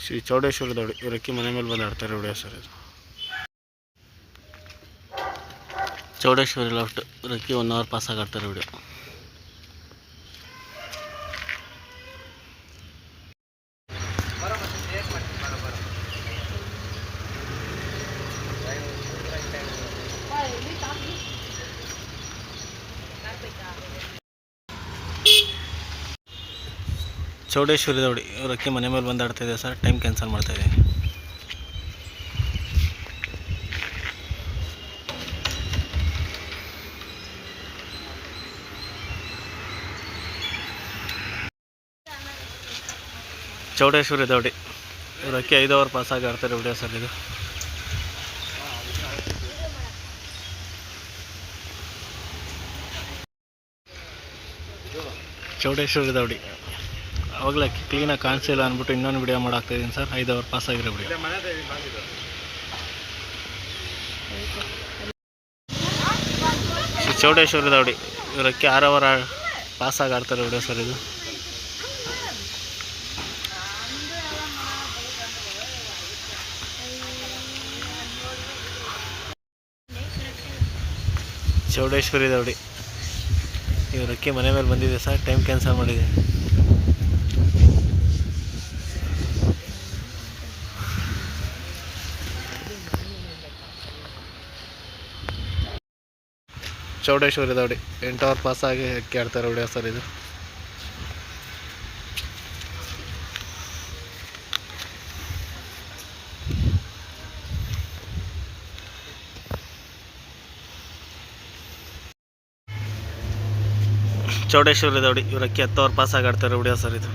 ಶ್ರೀ ಚೌಡೇಶ್ವರಿ ದೌಡಿ ಇವರಕ್ಕಿ ಮನೆ ಮೇಲೆ ಬಂದು ಆಡ್ತಾರೆ ಹೊಡೆಯೋ ಸರ್ ಇದು. ಚೌಡೇಶ್ವರಿ ಲೆಫ್ಟ್ ಇವರಕ್ಕಿ 1 ಅವರ್ ಪಾಸ್ ಆಗಿ ಆಡ್ತಾರೆ ಹೊಡೆಯೋ. ಚೌಡೇಶ್ವರಿ ದೌಡಿ ಇವರಕ್ಕಿ ಮನೆ ಮೇಲೆ ಬಂದು ಆಡ್ತಾಯಿದೆ ಸರ್. ಟೈಮ್ ಕ್ಯಾನ್ಸಲ್ ಮಾಡ್ತಾಯಿದೆ. ಚೌಡೇಶ್ವರಿ ದೌಡಿ ಇವರಕ್ಕಿ 5 ಅವರ್ ಪಾಸ್ ಆಗಿ ಆಡ್ತಾರೆ ಹೊಡೆಯೋ ಸರ್ ಇದು. ಚೌಡೇಶ್ವರಿ ದೌಡಿ ಅವಾಗಲೇ ಕ್ಲೀನಾಗಿ ಕಾಣಿಸಿಲ್ಲ ಅಂದ್ಬಿಟ್ಟು ಇನ್ನೊಂದು ವಿಡಿಯೋ ಮಾಡಾಕ್ತಾಯಿದ್ದೀನಿ ಸರ್. 5 ಅವರ್ ಪಾಸ್ ಆಗಿರೋ ವಿಡಿಯೋ. ಚೌಡೇಶ್ವರಿ ದೌಡಿ ಇವರಕ್ಕೆ 6 ಅವರ್ ಪಾಸ್ ಆಗಿ ಆಡ್ತಾರೆ ವಿಡಿಯೋ ಸರ್ ಇದು. ಚೌಡೇಶ್ವರಿ ದೌಡಿ ಇವರಕ್ಕೆ ಮನೆ ಮೇಲೆ ಬಂದಿದೆ ಸರ್. ಟೈಮ್ ಕ್ಯಾನ್ಸಲ್ ಮಾಡಿದೆ. ಚೌಡೇಶ್ವರಿ ದೌಡಿ 8 ಅವರ್ ಪಾಸ್ ಆಗಿ ಅಕ್ಕಿ ಆಡ್ತಾರೆ ಹೊಡೆಯೋ ಸರ್ ಇದು. ಚೌಡೇಶ್ವರಿ ದೌಡಿ ಇವರಕ್ಕೆ 10 ಅವರ್ ಪಾಸ್ ಆಗಿ ಆಡ್ತಾರೆ ಹೊಡೆಯೋ ಸರ್ ಇದು.